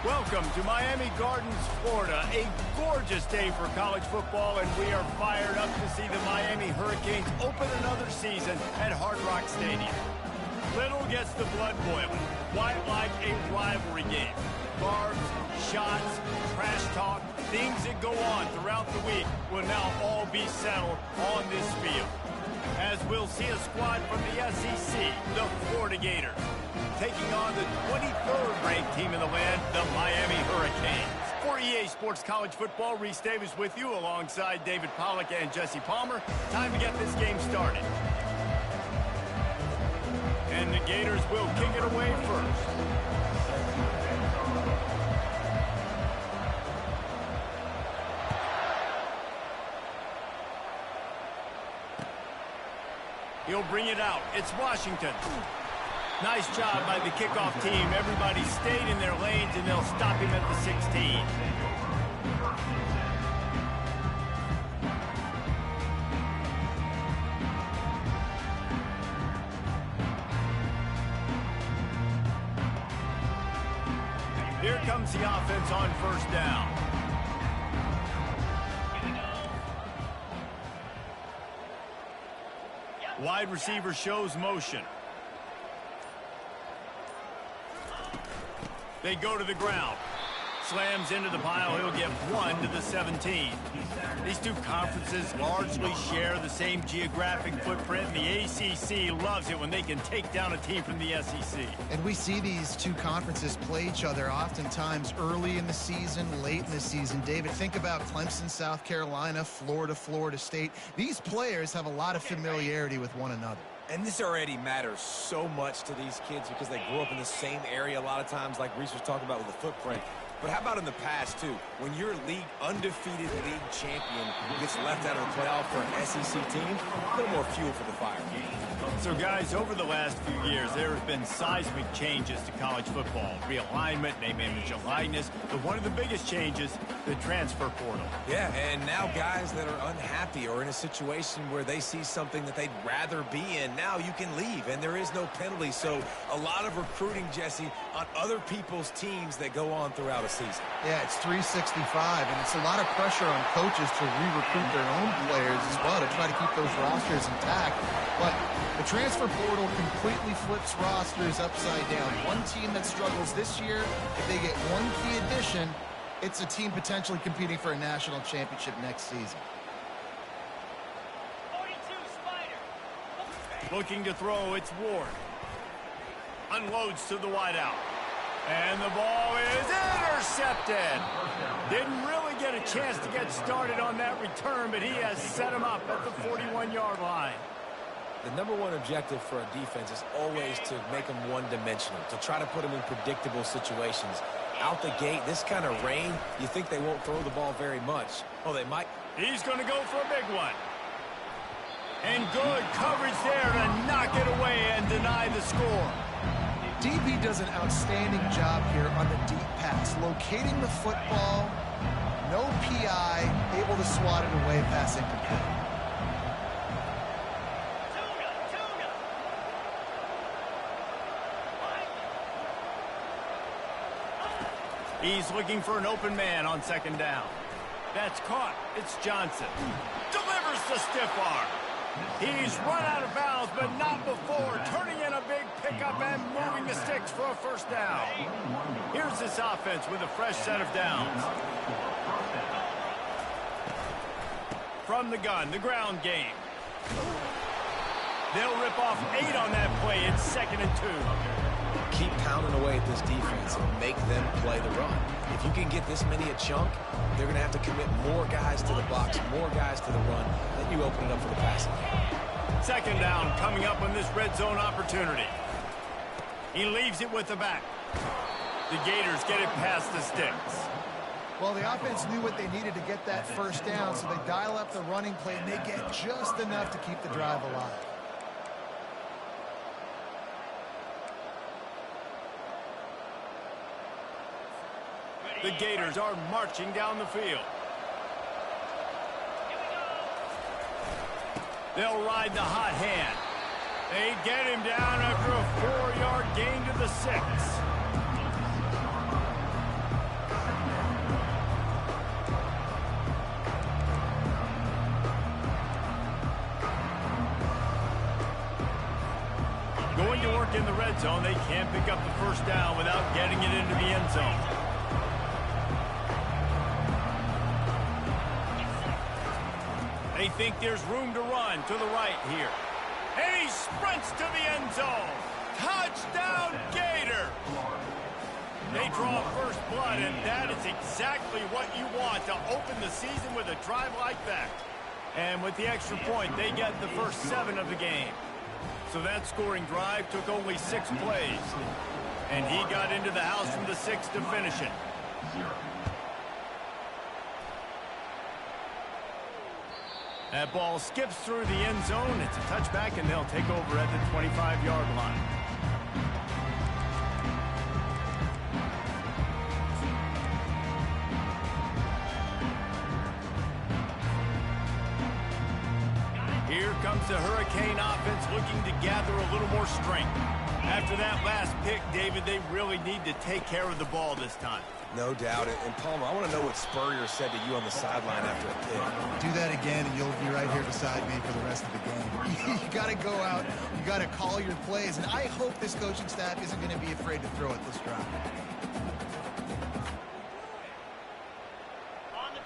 Welcome to Miami Gardens, Florida. A gorgeous day for college football, and we are fired up to see the Miami Hurricanes open another season at Hard Rock Stadium. Little gets the blood boiling, quite like a rivalry game. Barbs, shots, trash talk, things that go on throughout the week will now all be settled on this field. As we'll see a squad from the SEC, the Florida Gators, taking on the 23rd ranked team in the land, the Miami Hurricanes. For EA Sports College Football, Reese Davis with you alongside David Pollack and Jesse Palmer. Time to get this game started. And the Gators will kick it away first. He'll bring it out. It's Washington. Nice job by the kickoff team. Everybody stayed in their lanes, and they'll stop him at the 16. Here comes the offense on first down. Wide receiver shows motion. They go to the ground. Slams into the pile. He'll get 1 to the 17. These two conferences largely share the same geographic footprint, and the ACC loves it when they can take down a team from the SEC. And we see these two conferences play each other oftentimes early in the season, late in the season. David, think about Clemson, South Carolina, Florida, Florida State. These players have a lot of familiarity with one another. And this already matters so much to these kids because they grew up in the same area a lot of times, like Reese was talking about with the footprint. But how about in the past, too? When your undefeated league champion gets left out of the playoff for an SEC team, a little more fuel for the fire. So, guys, over the last few years, there have been seismic changes to college football. Realignment, name, image, and likeness. But one of the biggest changes, the transfer portal. Yeah, and now guys that are unhappy or in a situation where they see something that they'd rather be in, now you can leave, and there is no penalty. So a lot of recruiting, Jesse, on other people's teams that go on throughout a season. Yeah, it's 365, and it's a lot of pressure on coaches to re-recruit their own players as well to try to keep those rosters intact. But the transfer portal completely flips rosters upside down. One team that struggles this year, if they get one key addition, it's a team potentially competing for a national championship next season. 42 Spider. Looking to throw, it's Ward. Unloads to the wideout. And the ball is intercepted. Didn't really get a chance to get started on that return, but he has set him up at the 41-yard line. The number one objective for a defense is always to make them one-dimensional, to try to put them in predictable situations. Out the gate, this kind of rain, you think they won't throw the ball very much. Oh, they might. He's going to go for a big one. And good coverage there to knock it away and deny the score. DB does an outstanding job here on the deep pass, locating the football, no PI, able to swat it away, pass incomplete. He's looking for an open man on second down. That's caught. It's Johnson. Delivers the stiff arm. He's run out of bounds, but not before. Turning in a big pickup and moving the sticks for a first down. Here's this offense with a fresh set of downs. From the gun, the ground game. They'll rip off 8 on that play. It's 2nd and 2. Keep pounding away at this defense and make them play the run. If you can get this many a chunk, they're going to have to commit more guys to the box, more guys to the run. Then you open it up for the passing. 2nd down coming up on this red zone opportunity. He leaves it with the back. The Gators get it past the sticks. Well, the offense knew what they needed to get that first down, so they dial up the running play, and they get just enough to keep the drive alive. The Gators are marching down the field. They'll ride the hot hand. They get him down after a 4-yard gain to the 6. red zone. They can't pick up the first down without getting it into the end zone. They think there's room to run to the right here. And he sprints to the end zone. Touchdown, Gator! They draw first blood, and that is exactly what you want to open the season with a drive like that. And with the extra point, they get the first 7 of the game. So that scoring drive took only 6 plays. And he got into the house from the 6 to finish it. That ball skips through the end zone. It's a touchback, and they'll take over at the 25-yard line. Here comes the Hurricane offense looking to gather a little more strength. After that last pick, David, they really need to take care of the ball this time. No doubt. And Palmer, I want to know what Spurrier said to you on the sideline after a pick. Do that again, and you'll be right here beside me for the rest of the game. You got to go out. You got to call your plays. And I hope this coaching staff isn't going to be afraid to throw it this drive.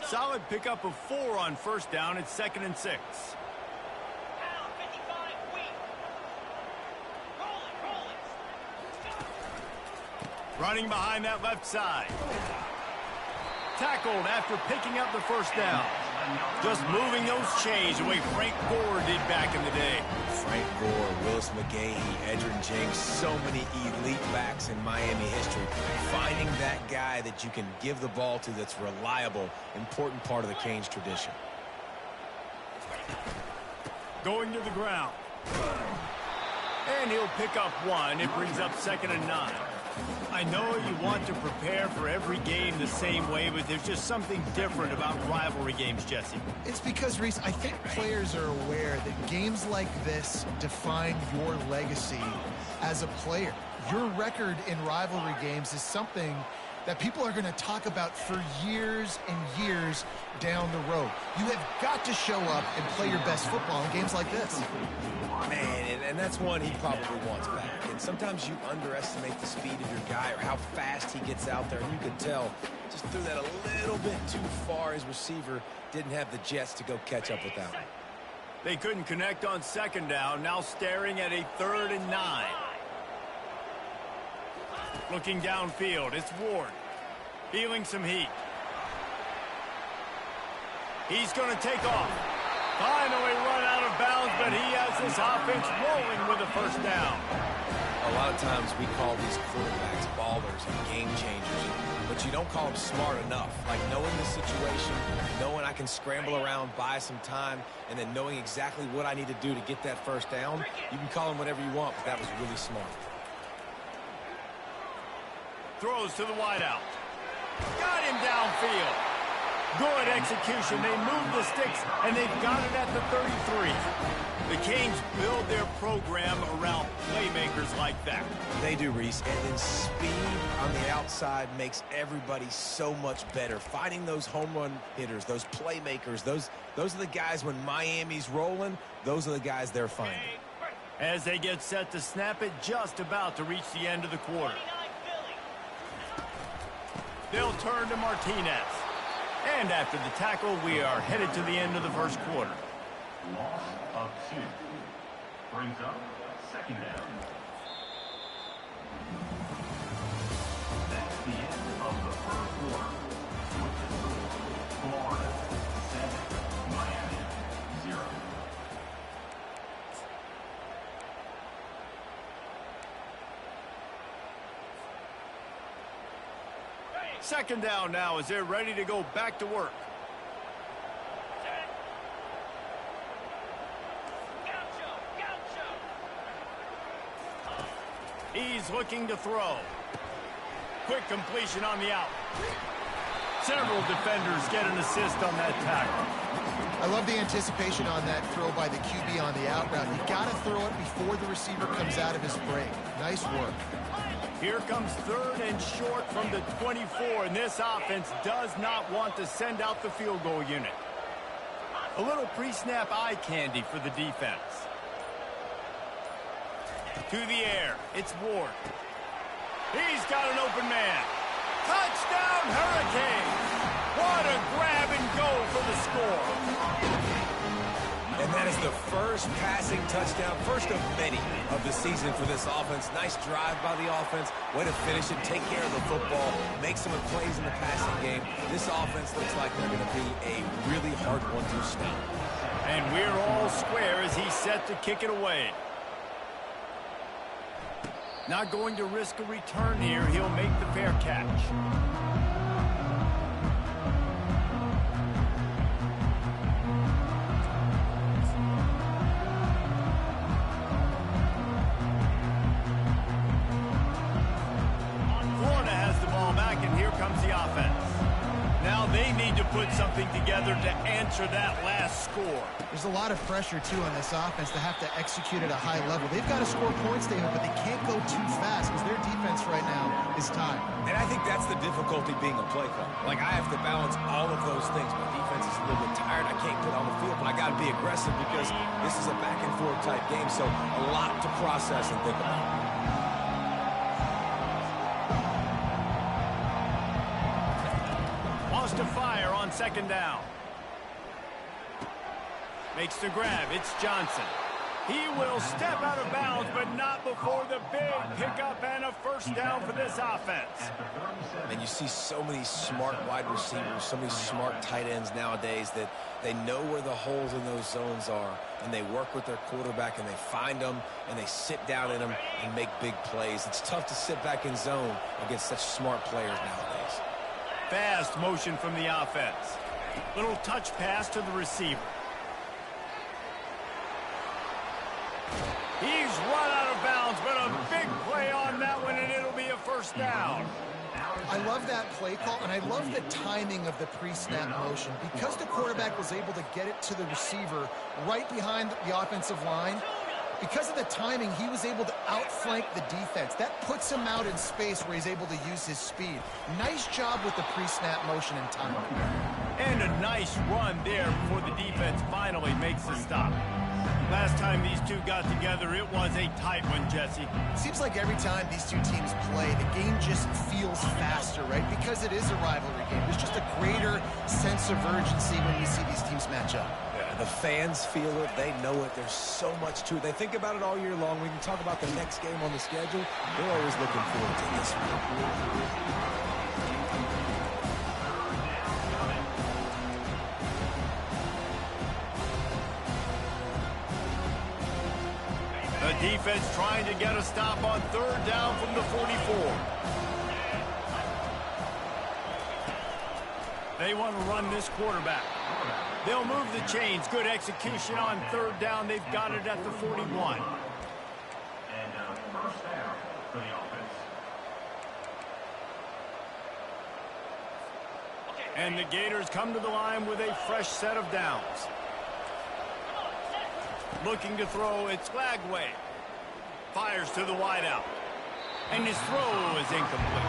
Solid pickup of 4 on first down. It's 2nd and 6. Running behind that left side. Tackled after picking up the first down. Just moving those chains the way Frank Gore did back in the day. Frank Gore, Willis McGahee, Edgerrin James, so many elite backs in Miami history. Finding that guy that you can give the ball to that's reliable, important part of the Canes tradition. Going to the ground. And he'll pick up 1. It brings up 2nd and 9. I know you want to prepare for every game the same way, but there's just something different about rivalry games, Jesse. It's because, Reese, I think players are aware that games like this define your legacy as a player. Your record in rivalry games is something that people are going to talk about for years and years down the road. You have got to show up and play your best football in games like this. Man, and that's one he probably wants back. And sometimes you underestimate the speed of your guy or how fast he gets out there. And you could tell just threw that a little bit too far. His receiver didn't have the jets to go catch up with that one. They couldn't connect on 2nd down. Now staring at a 3rd and 9. Looking downfield, it's Ward. Feeling some heat. He's going to take off. Finally run out of bounds, but he has this offense rolling with a first down. A lot of times we call these quarterbacks ballers and game changers, but you don't call them smart enough. Like knowing the situation, knowing I can scramble around, buy some time, and then knowing exactly what I need to do to get that first down. You can call them whatever you want, but that was really smart. Throws to the wideout. Got him downfield. Good execution. They move the sticks, and they've got it at the 33. The Canes build their program around playmakers like that. They do, Reese. And then speed on the outside makes everybody so much better. Finding those home run hitters, those playmakers, those are the guys when Miami's rolling, those are the guys they're finding. As they get set to snap it, just about to reach the end of the quarter. They'll turn to Martinez. And after the tackle, we are headed to the end of the first quarter. Loss of 2. Brings up 2nd down. That's the end of the first quarter. With the score, Florida 7, Miami 0. Second down now as they're ready to go back to work. He's looking to throw. Quick completion on the out. Several defenders get an assist on that tackle. I love the anticipation on that throw by the QB on the out route. You got to throw it before the receiver comes out of his break. Nice work. Here comes 3rd and short from the 24, and this offense does not want to send out the field goal unit. A little pre-snap eye candy for the defense. To the air. It's Ward. He's got an open man. Touchdown, Hurricanes! What a grab and go for the score. And that is the first passing touchdown, first of many of the season for this offense. Nice drive by the offense. Way to finish it, take care of the football, make some plays in the passing game. This offense looks like they're going to be a really hard one to stop. And we're all square as he's set to kick it away. Not going to risk a return here. He'll make the fair catch. Florida has the ball back, and here comes the offense. Now they need to put something together to answer that last score. There's a lot of pressure, too, on this offense to have to execute at a high level. They've got to score points, David, but they can't go too fast because their defense right now is tied. And I think that's the difficulty being a play caller. Like, I have to balance all of those things. My defense is a little bit tired. I can't get on the field, but I got to be aggressive because this is a back-and-forth type game, so a lot to process and think about. To fire on second down. Makes the grab. It's Johnson. He will step out of bounds, but not before the big pickup and a first down for this offense. And you see so many smart wide receivers, so many smart tight ends nowadays that they know where the holes in those zones are, and they work with their quarterback, and they find them, and they sit down in them and make big plays. It's tough to sit back in zone against such smart players nowadays. Fast motion from the offense. Little touch pass to the receiver. He's run out of bounds, but a big play on that one, and it'll be a first down. I love that play call, and I love the timing of the pre-snap motion. Because the quarterback was able to get it to the receiver right behind the offensive line, because of the timing, he was able to outflank the defense. That puts him out in space where he's able to use his speed. Nice job with the pre-snap motion and timing. And a nice run there before the defense finally makes the stop. Last time these two got together, it was a tight one, Jesse. It seems like every time these two teams play, the game just feels faster, right? Because it is a rivalry game. There's just a greater sense of urgency when you see these teams match up. The fans feel it. They know it. There's so much to it. They think about it all year long. We can talk about the next game on the schedule. They're always looking forward to this one. The defense trying to get a stop on third down from the 44. They want to run this quarterback. They'll move the chains. Good execution on third down. They've got it at the 41. And first down for the offense. And the Gators come to the line with a fresh set of downs. Looking to throw, it's Lagway. Fires to the wideout. And his throw is incomplete.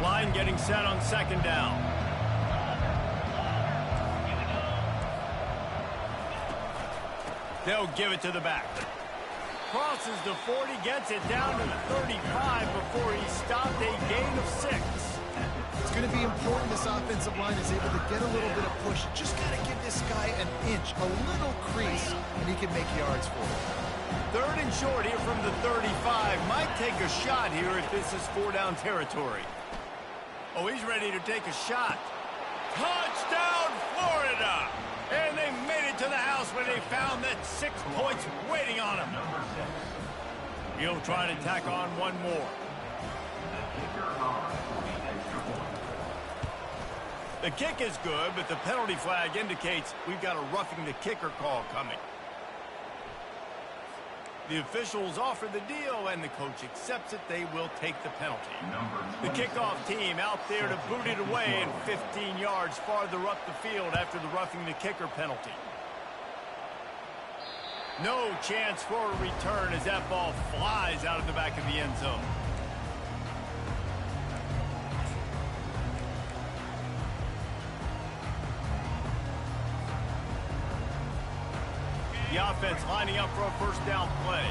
Line getting set on second down. They'll give it to the back. Crosses the 40, gets it down to the 35 before he stopped, a gain of 6. It's going to be important this offensive line is able to get a little bit of push. Just got to give this guy an inch, a little crease, and he can make yards for it. Third and short here from the 35. Might take a shot here if this is 4-down territory. Oh, he's ready to take a shot. Touchdown, Florida! And they made it to the house when they found that 6 points waiting on him. He'll try to tack on one more. The kick is good, but the penalty flag indicates we've got a roughing the kicker call coming. The officials offer the deal, and the coach accepts it. They will take the penalty. The kickoff team out there to boot it away and 15 yards farther up the field after the roughing the kicker penalty. No chance for a return as that ball flies out of the back of the end zone. The offense lining up for a first down play.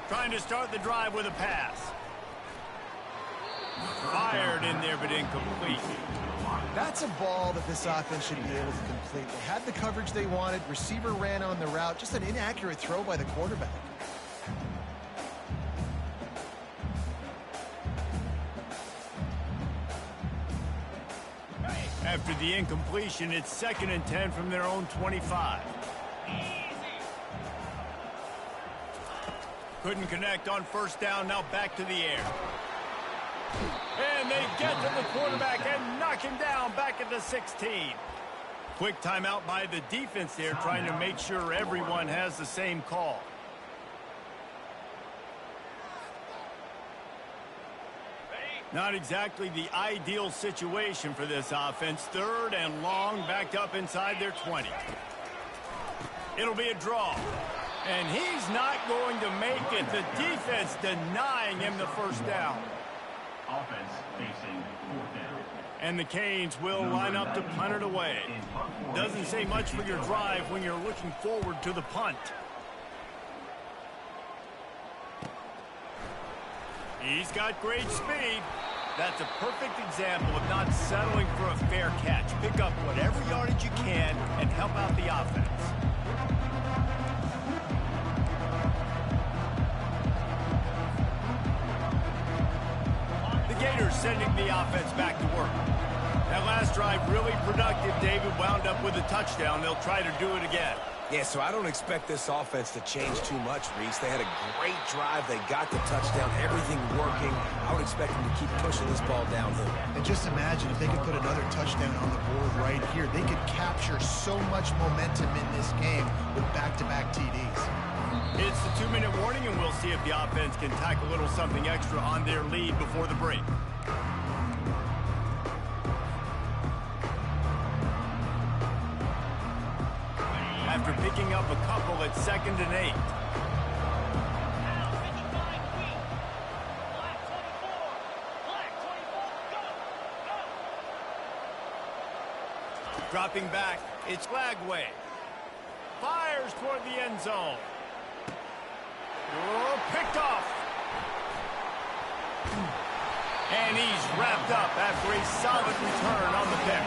Trying to start the drive with a pass. Fired in there, but incomplete. That's a ball that this offense should be able to complete. They had the coverage they wanted. Receiver ran on the route. Just an inaccurate throw by the quarterback. After the incompletion, it's 2nd and 10 from their own 25. Couldn't connect on first down, now back to the air. And they get to the quarterback and knock him down back at the 16. Quick timeout by the defense there, trying to make sure everyone has the same call. Not exactly the ideal situation for this offense. 3rd and long, backed up inside their 20. It'll be a draw. And he's not going to make it. The defense denying him the first down. Offense facing 4th down. And the Canes will line up to punt it away. Doesn't say much for your drive when you're looking forward to the punt. He's got great speed. That's a perfect example of not settling for a fair catch. Pick up whatever yardage you can and help out the offense. The Gators sending the offense back to work. That last drive really productive. David wound up with a touchdown. They'll try to do it again. Yeah, so I don't expect this offense to change too much, Reese. They had a great drive. They got the touchdown. Everything working. I would expect them to keep pushing this ball downhill. And just imagine if they could put another touchdown on the board right here. They could capture so much momentum in this game with back-to-back TDs. It's the 2-minute warning, and we'll see if the offense can tack a little something extra on their lead before the break. After picking up a couple at 2nd and 8. Dropping back, it's Lagway. Fires toward the end zone. Oh, picked off. And he's wrapped up after a solid return on the pick.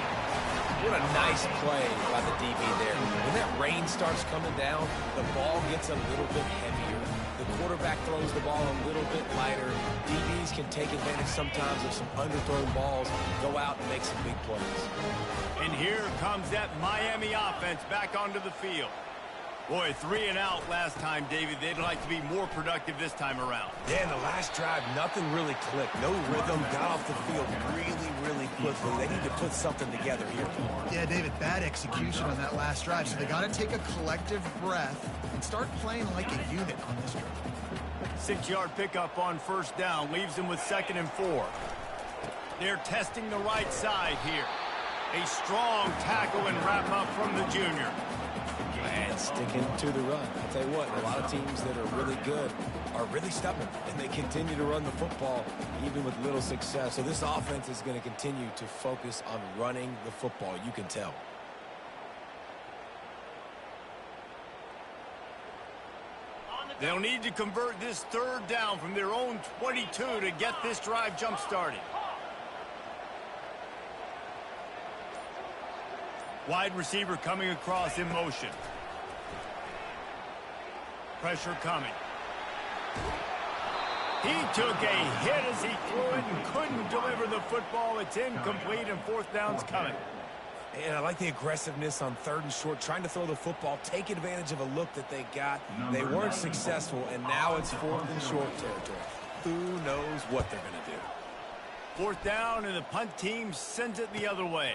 What a nice play by the DB there. When that rain starts coming down, the ball gets a little bit heavier. The quarterback throws the ball a little bit lighter. DBs can take advantage sometimes of some underthrown balls, go out and make some big plays. And here comes that Miami offense back onto the field. Boy, 3 and out last time, David. They'd like to be more productive this time around. Yeah, in the last drive, nothing really clicked. No rhythm, got off the field really quickly. They need to put something together here. Yeah, David, bad execution on that last drive. So they got to take a collective breath and start playing like a unit on this drive. 6-yard pickup on first down leaves them with 2nd and 4. They're testing the right side here. A strong tackle and wrap up from the junior. And sticking to the run. I'll tell you what, a lot of teams that are really good are really stubborn, and they continue to run the football even with little success. So this offense is going to continue to focus on running the football. You can tell. They'll need to convert this 3rd down from their own 22 to get this drive jump-started. Wide receiver coming across in motion. Pressure coming. He took a hit as he threw it and couldn't deliver the football. It's incomplete and 4th down's coming. And I like the aggressiveness on 3rd and short, trying to throw the football, take advantage of a look that they got. They weren't successful, and now it's 4th and short territory. Who knows what they're going to do? 4th down, and the punt team sends it the other way.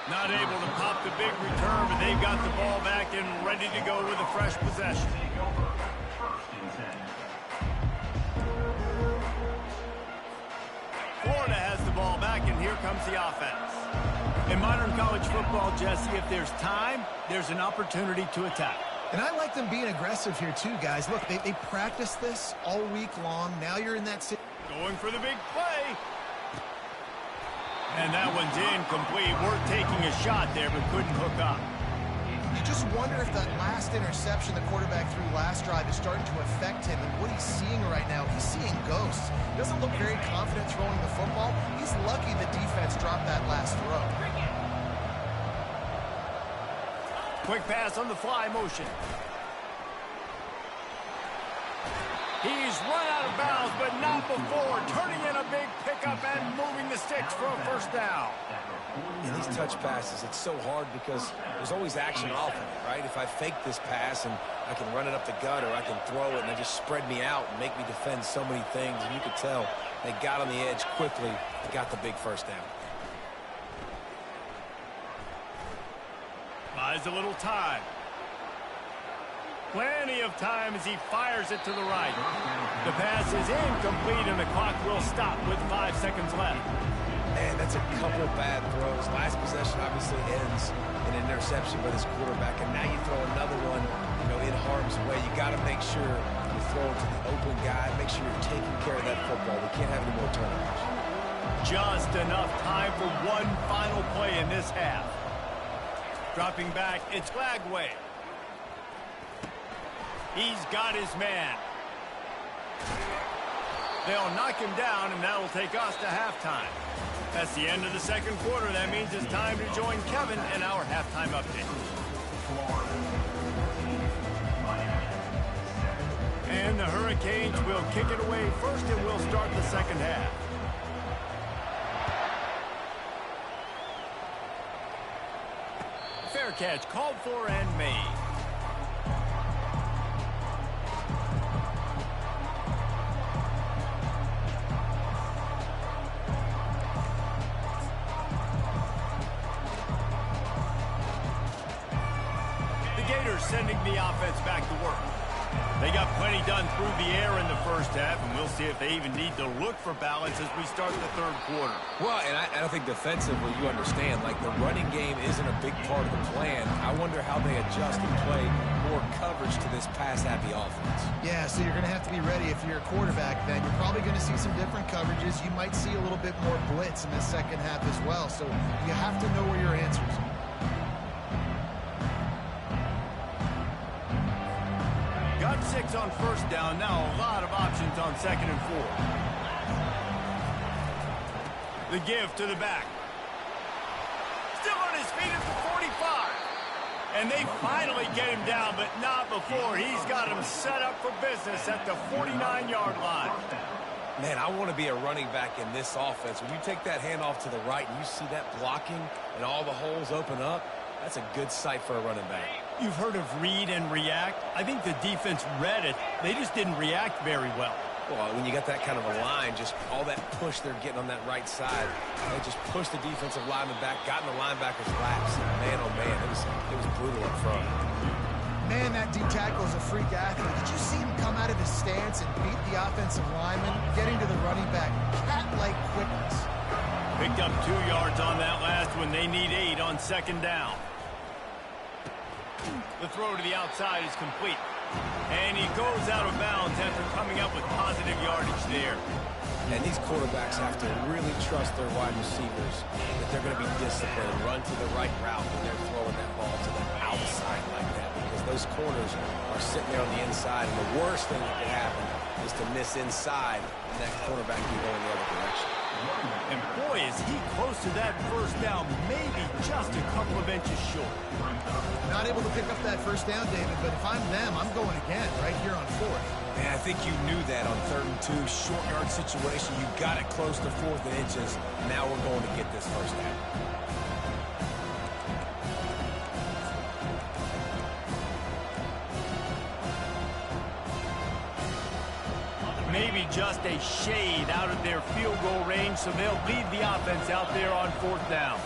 Not able to pop the big return, but they've got the ball back and ready to go with a fresh possession. Florida has the ball back, and here comes the offense. In modern college football, Jesse, if there's time, there's an opportunity to attack. And I like them being aggressive here too, guys. Look, they practiced this all week long. Now you're in that situation. Going for the big play. And that one's incomplete. We're taking a shot there, but couldn't hook up. You just wonder if that last interception the quarterback threw last drive is starting to affect him and what he's seeing right now. He's seeing ghosts. He doesn't look very confident throwing the football. He's lucky the defense dropped that last throw. Quick pass on the fly motion. He's run out of bounds, but not before turning in a big pickup and moving the sticks for a first down. In these touch passes, it's so hard because there's always action off of it, right? If I fake this pass and I can run it up the gut or I can throw it and they just spread me out and make me defend so many things, and you could tell they got on the edge quickly and got the big first down. Buys a little time. Plenty of time as he fires it to the right. The pass is incomplete and the clock will stop with 5 seconds left. Man, that's a couple bad throws. Last possession obviously ends in an interception by this quarterback, and now you throw another one, in harm's way. You got to make sure you throw it to the open guy. Make sure you're taking care of that football. We can't have any more turnovers. Just enough time for one final play in this half. Dropping back, it's Lagway. He's got his man. They'll knock him down, and that'll take us to halftime. That's the end of the second quarter. That means it's time to join Kevin in our halftime update. And the Hurricanes will kick it away first, and we'll start the second half. Fair catch called for and made. Sending the offense back to work. They got plenty done through the air in the first half, and we'll see if they even need to look for balance as we start the third quarter. Well, and I think defensively, you understand, like the running game isn't a big part of the plan. I wonder how they adjust and play more coverage to this pass-happy offense. Yeah, so you're going to have to be ready if you're a quarterback then. You're probably going to see some different coverages. You might see a little bit more blitz in the second half as well, so you have to know where your answers are. Got 6 on first down. Now a lot of options on second and 4. The give to the back. Still on his feet at the 45. And they finally get him down, but not before. He's got him set up for business at the 49-yard line. Man, I want to be a running back in this offense. When you take that handoff to the right and you see that blocking and all the holes open up, that's a good sight for a running back. You've heard of read and react. I think the defense read it. They just didn't react very well. Well, when you got that kind of a line, just all that push they're getting on that right side, they just pushed the defensive lineman back, got in the linebacker's laps. Man, oh man, it was brutal up front. Man, that D tackle is a freak athlete. Did you see him come out of his stance and beat the offensive lineman, getting to the running back? Cat-like quickness. Picked up 2 yards on that last one. They need 8 on second down. The throw to the outside is complete. And he goes out of bounds after coming up with positive yardage there. And these quarterbacks have to really trust their wide receivers that they're going to be disciplined and run to the right route when they're throwing that ball to the outside like that, because those corners are sitting there on the inside, and the worst thing that can happen is to miss inside and that quarterback can go in the other direction. And boy, is he close to that first down, maybe just a couple of inches short. Not able to pick up that first down, David, but if I'm them, I'm going again right here on 4th. Man, I think you knew that on 3rd and 2, short yard situation. You got it close to 4th and inches. Now we're going to get this first down. Maybe just a shade out of their field goal range, so they'll lead the offense out there on 4th down.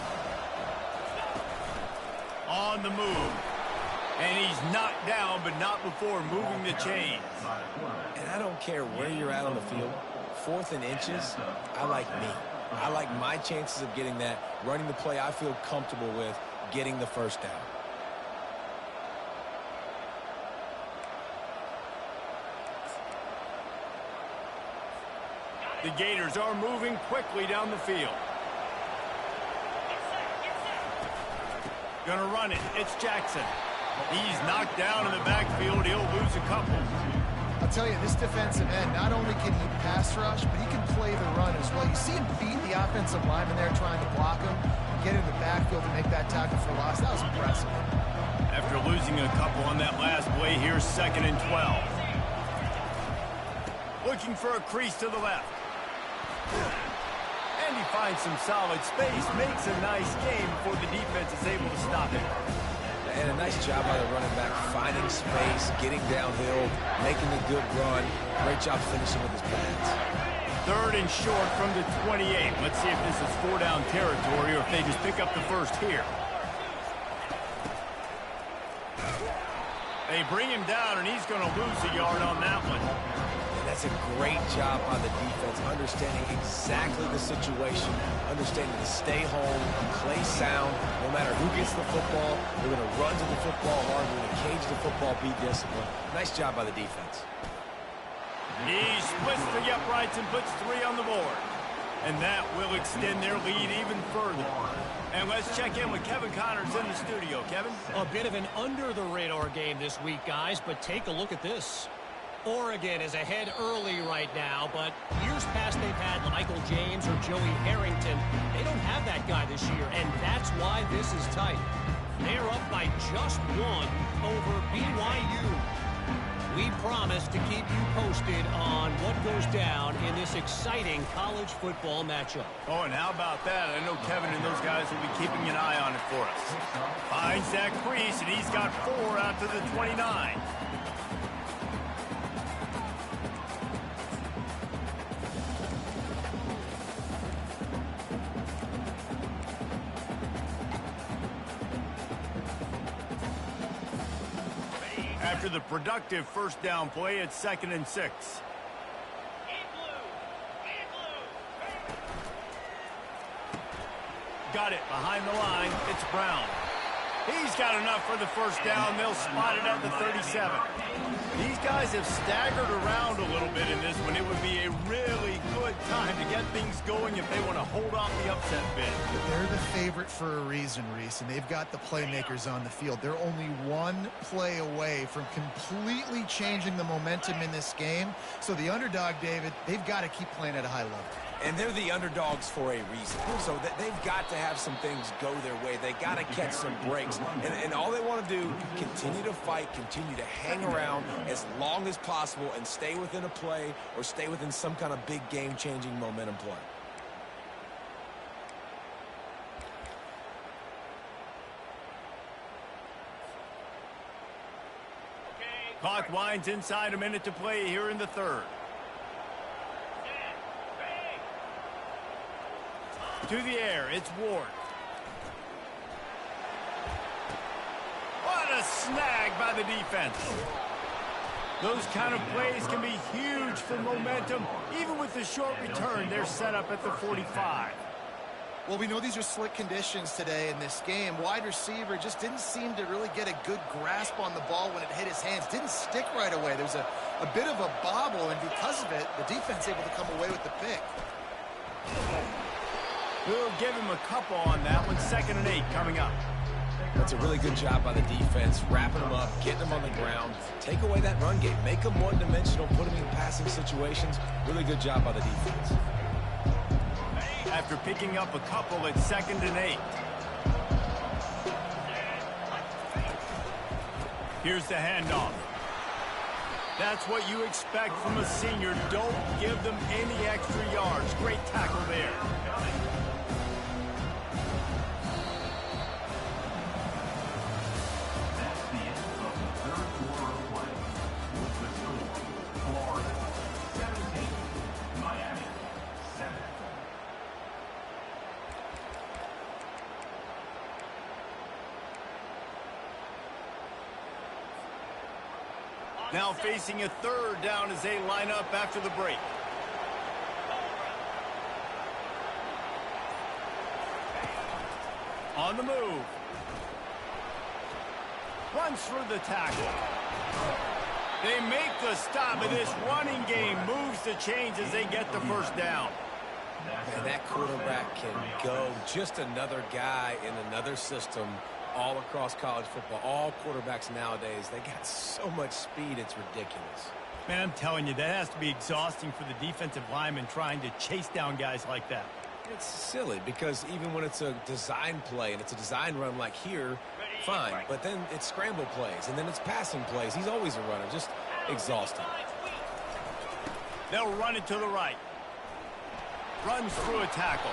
On the move. And he's knocked down, but not before moving the chains. And I don't care where you're at on the field. 4th and inches, I like me. I like my chances of getting that, running the play I feel comfortable with, getting the first down. The Gators are moving quickly down the field. Gonna run it. It's Jackson. He's knocked down in the backfield. He'll lose a couple. I'll tell you, this defensive end, not only can he pass rush, but he can play the run as well. You see him beat the offensive lineman there trying to block him, get in the backfield to make that tackle for loss. That was impressive. After losing a couple on that last play, here's 2nd and 12. Looking for a crease to the left. And he finds some solid space, makes a nice game before the defense is able to stop him. And a nice job by the running back, finding space, getting downhill, making a good run. Great job finishing with his pads. 3rd and short from the 28. Let's see if this is 4-down territory or if they just pick up the first here. They bring him down, and he's going to lose a yard on that one. And that's a great job by the defense, understanding exactly the situation, understanding to stay home, play sound. No matter who gets the football, they're going to run to the football hard, they're going to cage the football, be disciplined. Nice job by the defense. He splits the uprights and puts 3 on the board. And that will extend their lead even further. And let's check in with Kevin Connors in the studio. Kevin? A bit of an under-the-radar game this week, guys, but take a look at this. Oregon is ahead early right now, but years past they've had Michael James or Joey Harrington. They don't have that guy this year, and that's why this is tight. They're up by just 1 over BYU. We promise to keep you posted on what goes down in this exciting college football matchup. Oh, and how about that? I know Kevin and those guys will be keeping an eye on it for us. Finds that crease, and he's got 4 out to the 29. After the productive first down play, it's 2nd and 6. Got it behind the line. It's Brown. He's got enough for the first down. They'll spot it at the 37. These guys have staggered around a little bit in this one. It would be a really good time to get things going if they want to hold off the upset bid. They're the favorite for a reason, Reese, and they've got the playmakers on the field. They're only 1 play away from completely changing the momentum in this game. So the underdog, David, they've got to keep playing at a high level. And they're the underdogs for a reason. So they've got to have some things go their way. They got to catch some breaks. And all they want to do, continue to fight, continue to hang around as long as possible and stay within a play or stay within some kind of big game-changing momentum play. Clock winds inside, a minute to play here in the 3rd. To the air, it's Ward. What a snag by the defense. Those kind of plays can be huge for momentum. Even with the short return, they're set up at the 45. Well, we know these are slick conditions today in this game. Wide receiver just didn't seem to really get a good grasp on the ball when it hit his hands. Didn't stick right away. There's a bit of a bobble, and because of it, the defense able to come away with the pick. We'll give him a couple on that one. 2nd and 8 coming up. That's a really good job by the defense, wrapping them up, getting them on the ground. Take away that run game. Make them one-dimensional, put them in passing situations. Really good job by the defense. After picking up a couple, it's 2nd and 8. Here's the handoff. That's what you expect from a senior. Don't give them any extra yards. Great tackle there. That's the end of the 3rd quarter of play. With the score, Florida 17, Miami 7. Now facing a 3rd down as they line up after the break. On the move. Runs through the tackle. They make the stop, and this running game moves the chains as they get the first down. And that quarterback can go. Just another guy in another system all across college football. All quarterbacks nowadays, they got so much speed, it's ridiculous. Man, I'm telling you, that has to be exhausting for the defensive lineman trying to chase down guys like that. It's silly because even when it's a design play and it's a design run like here, fine. But then it's scramble plays and then it's passing plays. He's always a runner. Just exhausting. They'll run it to the right. Runs through a tackle.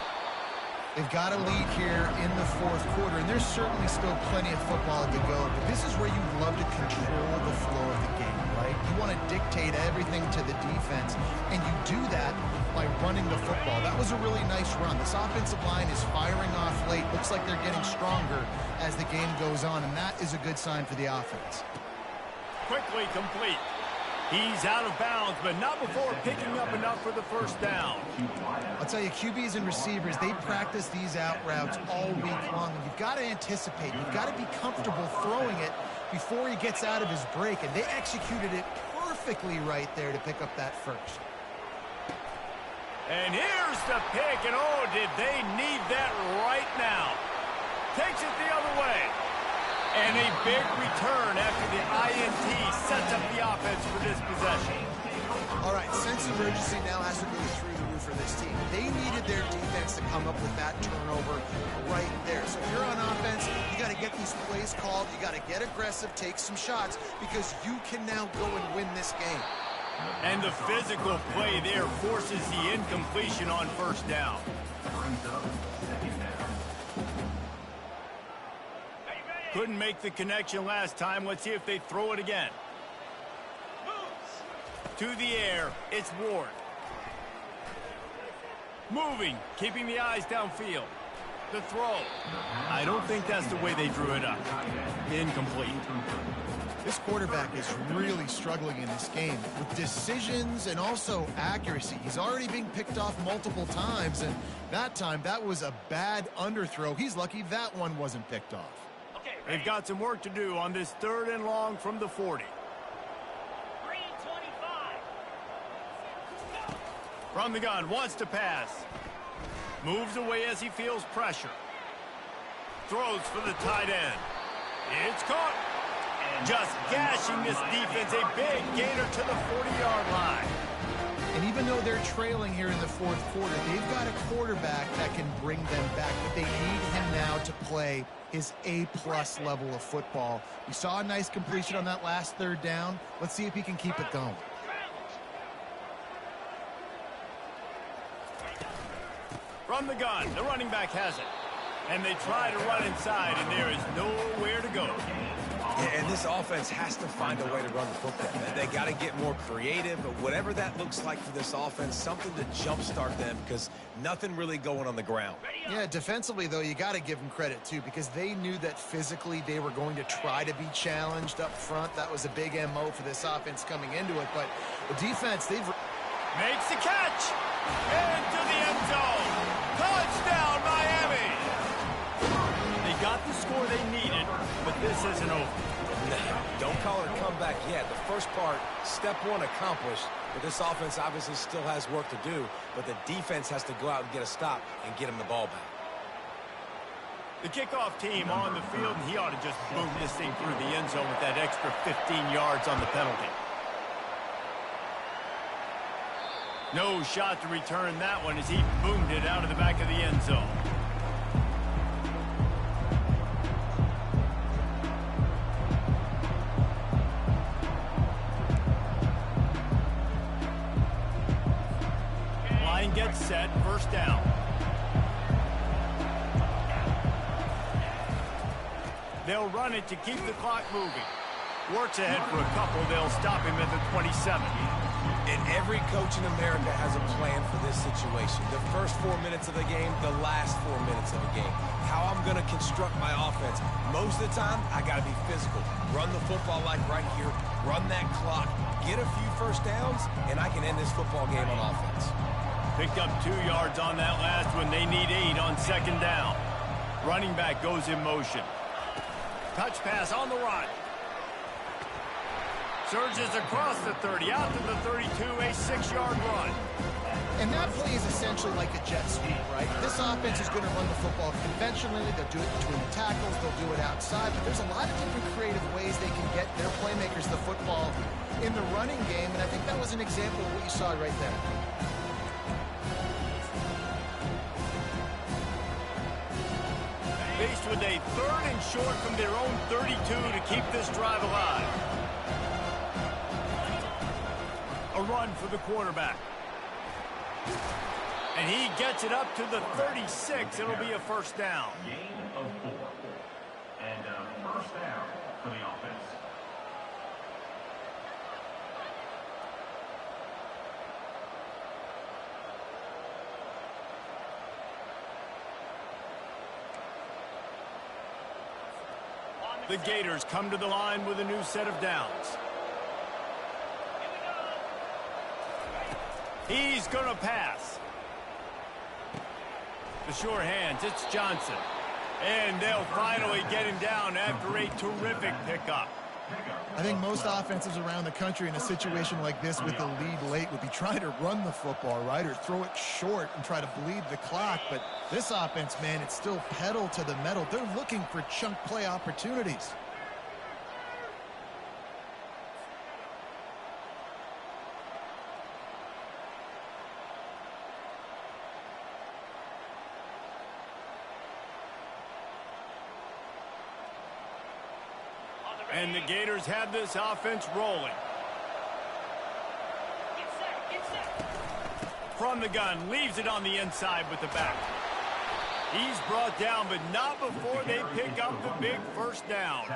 They've got a lead here in the fourth quarter, and there's certainly still plenty of football to go, but this is where you'd love to control the flow of the game, right? You want to dictate everything to the defense, and you do that by running the football. That was a really nice run. This offensive line is firing off late. Looks like they're getting stronger as the game goes on, and that is a good sign for the offense. Quickly complete. He's out of bounds, but not before picking up enough for the first down. I'll tell you, QBs and receivers, they practice these out routes all week long. And you've got to anticipate. You've got to be comfortable throwing it before he gets out of his break. And they executed it perfectly right there to pick up that first. And here's the pick, and oh, did they need that right now. Takes it the other way. And a big return after the INT sets up the offense for this possession. All right, sense of urgency now has to go through the roof for this team. They needed their defense to come up with that turnover right there. So if you're on offense, you got to get these plays called. You got to get aggressive, take some shots, because you can now go and win this game. And the physical play there forces the incompletion on first down. Couldn't make the connection last time. Let's see if they throw it again. To the air, it's Ward. Moving, keeping the eyes downfield. The throw. I don't think that's the way they drew it up. Incomplete. This quarterback is really struggling in this game with decisions and also accuracy. He's already being picked off multiple times, and that time, that was a bad underthrow. He's lucky that one wasn't picked off. They've got some work to do on this 3rd and long from the 40. From the gun, wants to pass. Moves away as he feels pressure. Throws for the tight end. It's caught. Just gashing this defense. A big gainer to the 40-yard line. And even though they're trailing here in the fourth quarter, they've got a quarterback that can bring them back. But they need him now to play his A-plus level of football. We saw a nice completion on that last 3rd down. Let's see if he can keep it going. From the gun, the running back has it. And they try to run inside, and there is nowhere to go. And this offense has to find a way to run the football. They got to get more creative, but whatever that looks like for this offense, something to jumpstart them, because nothing really going on the ground. Yeah, defensively, though, you got to give them credit, too, because they knew that physically they were going to try to be challenged up front. That was a big MO for this offense coming into it. But the defense, they've... Makes the catch. Into the end zone. Touchdown, Miami. They got the score they needed, but this isn't over. No, don't call it a comeback yet. The first part, step 1 accomplished, but this offense obviously still has work to do, but the defense has to go out and get a stop and get him the ball back. The kickoff team on the field, and he ought to just boom this thing through the end zone with that extra 15 yards on the penalty. No shot to return that one as he boomed it out of the back of the end zone. Line gets set, first down. They'll run it to keep the clock moving. Works ahead for a couple. They'll stop him at the 27. And every coach in America has a plan for this situation. The first 4 minutes of the game, the last 4 minutes of the game. How I'm going to construct my offense. Most of the time, I got to be physical. Run the football like right here. Run that clock. Get a few first downs, and I can end this football game on offense. Picked up 2 yards on that last one. They need 8 on second down. Running back goes in motion. Touch pass on the run. Surges across the 30, out to the 32, a 6-yard run. And that play is essentially like a jet sweep, right? This this offense is going to run the football conventionally. They'll do it between the tackles. They'll do it outside. But there's a lot of different creative ways they can get their playmakers the football in the running game. And I think that was an example of what you saw right there. Faced with a 3rd and short from their own 32 to keep this drive alive. A run for the quarterback. And he gets it up to the 36. It'll be a first down. Gain of 4. And a first down for the offense. The Gators come to the line with a new set of downs. He's going to pass. The sure hands, it's Johnson. And they'll finally get him down after a terrific pickup. I think most offenses around the country in a situation like this with the lead late would be trying to run the football, right, or throw it short and try to bleed the clock. But this offense, man, it's still pedal to the metal. They're looking for chunk play opportunities. And the Gators have this offense rolling. From the gun, leaves it on the inside with the back. He's brought down, but not before they pick up the big first down.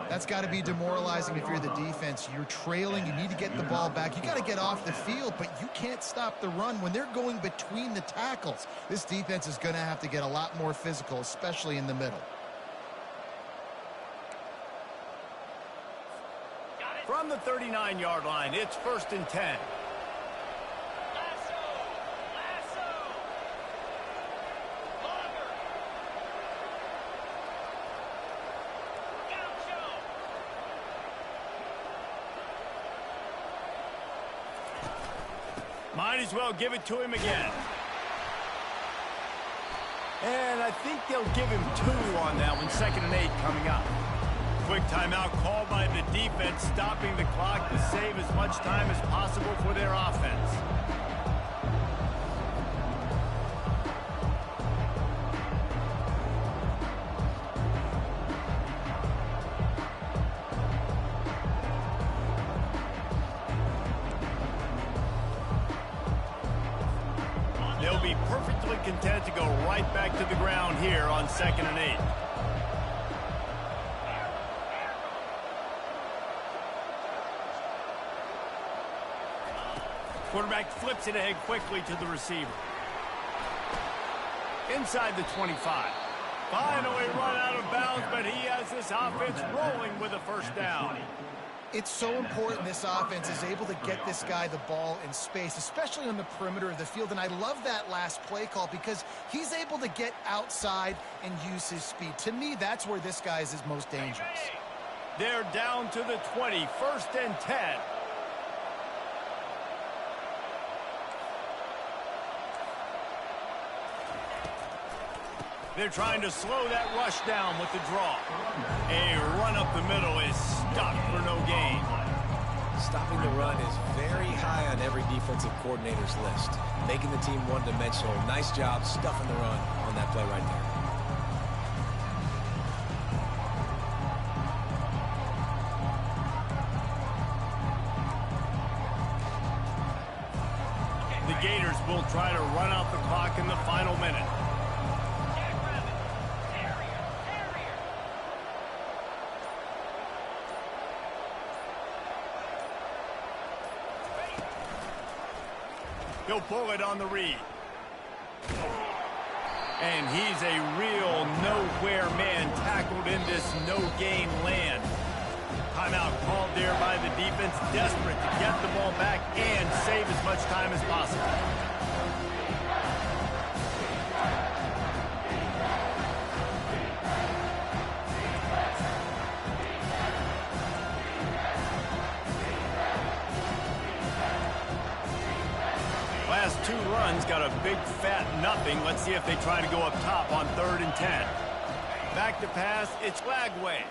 That's got to be demoralizing if you're the defense. You're trailing. You need to get the ball back. You got to get off the field, but you can't stop the run when they're going between the tackles. This defense is going to have to get a lot more physical, especially in the middle. From the 39-yard line, it's 1st and 10. Might as well give it to him again. And I think they'll give him 2 on that one. 2nd and 8 coming up. Quick timeout called by the defense, stopping the clock to save as much time as possible for their offense. They'll be perfectly content to go right back to the ground here on 2nd and 8. Quarterback flips it ahead quickly to the receiver. Inside the 25. Finally run out of bounds, but he has this offense rolling with a first down. It's so important this offense is able to get this guy the ball in space, especially on the perimeter of the field. And I love that last play call because he's able to get outside and use his speed. To me, that's where this guy is his most dangerous. They're down to the 20, 1st and 10. They're trying to slow that rush down with the draw. A run up the middle is stopped for no gain. Stopping the run is very high on every defensive coordinator's list. Making the team one-dimensional. Nice job stuffing the run on that play right there. The Gators will try to run out the clock in the final minute. He'll pull it on the read. And he's a real nowhere man tackled in this no-gain land. Timeout called there by the defense, desperate to get the ball back and save as much time as possible. Last 2 runs Sun's got a big fat nothing. Let's see if they try to go up top on 3rd and 10. Back to pass, it's Lagway.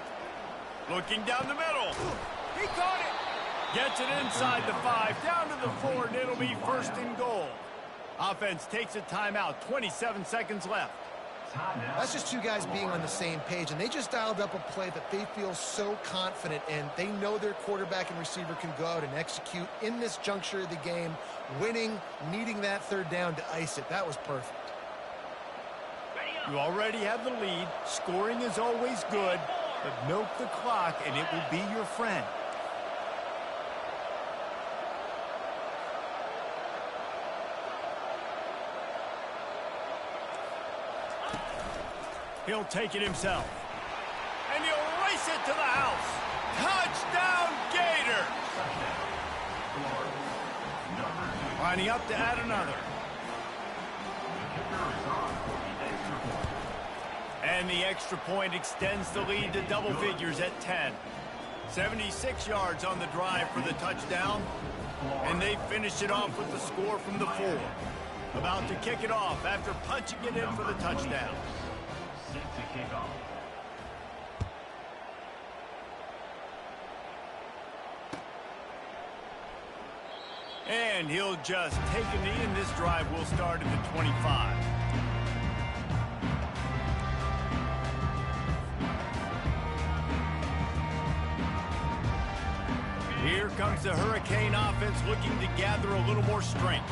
Looking down the middle. He caught it. Gets it inside the 5, down to the 4, and it'll be 1st and goal. Offense takes a timeout, 27 seconds left. That's just two guys being on the same page, and they just dialed up a play that they feel so confident in. They know their quarterback and receiver can go out and execute in this juncture of the game, winning, needing that 3rd down to ice it. That was perfect. You already have the lead. Scoring is always good, but milk the clock, and it will be your friend. He'll take it himself. And he'll race it to the house. Touchdown, Gators! Lining up to add another. And the extra point extends the lead to double figures at 10. 76 yards on the drive for the touchdown. And they finish it off with the score from the 4. About to kick it off after punching it in for the touchdown. And he'll just take a knee, and this drive will start at the 25. Here comes the Hurricane offense looking to gather a little more strength.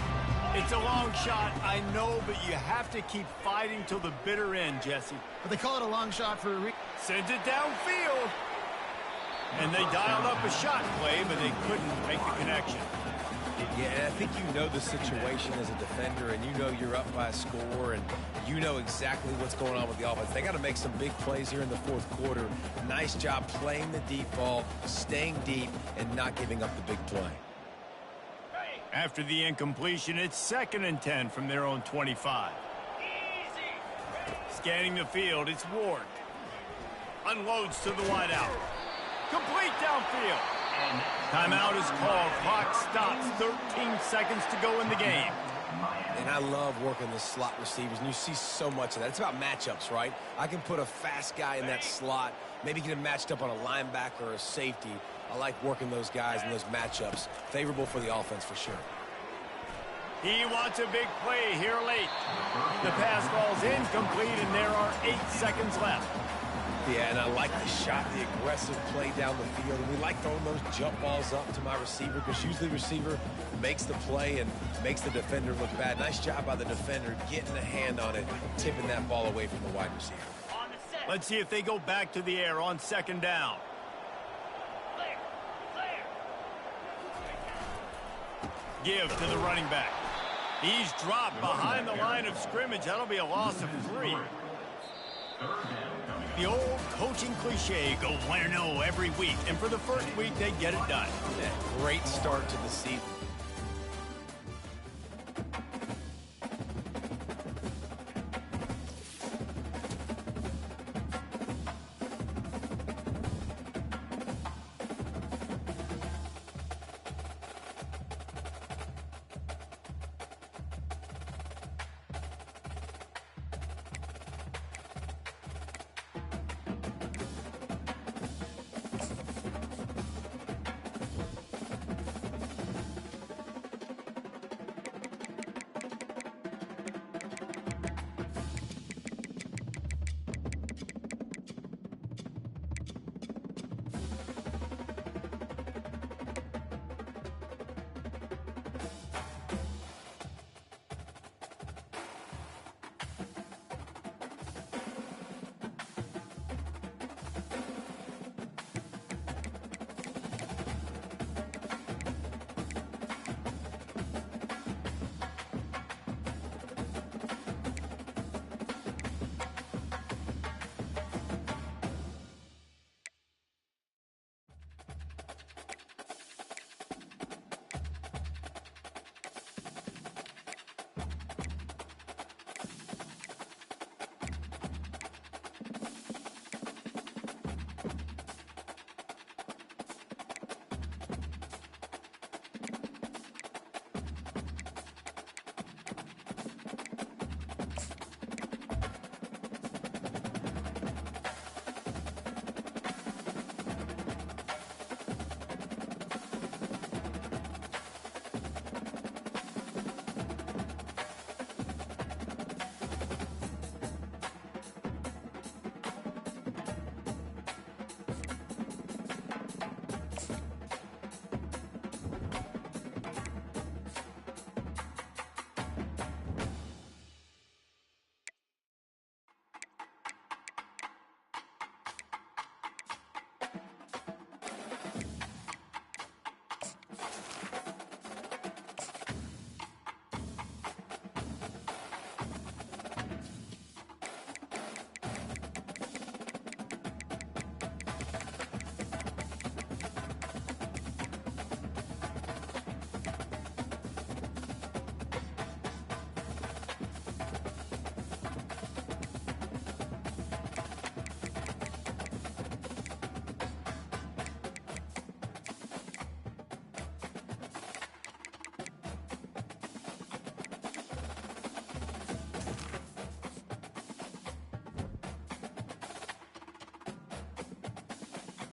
It's a long shot, I know, but you have to keep fighting till the bitter end, Jesse. But they call it a long shot for a reason. Sends it downfield. And they dialed up a shot play, but they couldn't make the connection. Yeah, and I think you know the situation as a defender, and you know you're up by a score, and you know exactly what's going on with the offense. They got to make some big plays here in the 4th quarter. Nice job playing the deep ball, staying deep, and not giving up the big play. After the incompletion, it's 2nd and 10 from their own 25. Scanning the field, it's Ward. Unloads to the wideout. Complete downfield. Timeout is called. Clock stops. 13 seconds to go in the game. And I love working the slot receivers, and you see so much of that. It's about matchups, right? I can put a fast guy in that slot, maybe get him matched up on a linebacker or a safety. I like working those guys in those matchups. Favorable for the offense for sure. He wants a big play here late. The pass falls incomplete, and there are 8 seconds left. Yeah, and I like the shot, the aggressive play down the field. And we like throwing those jump balls up to my receiver because usually the receiver makes the play and makes the defender look bad. Nice job by the defender getting a hand on it, tipping that ball away from the wide receiver. Let's see if they go back to the air on 2nd down. Give to the running back. He's dropped behind the line of scrimmage. That'll be a loss of 3. The old coaching cliche, go 1-0 every week. And for the first week, they get it done. Yeah, great start to the season.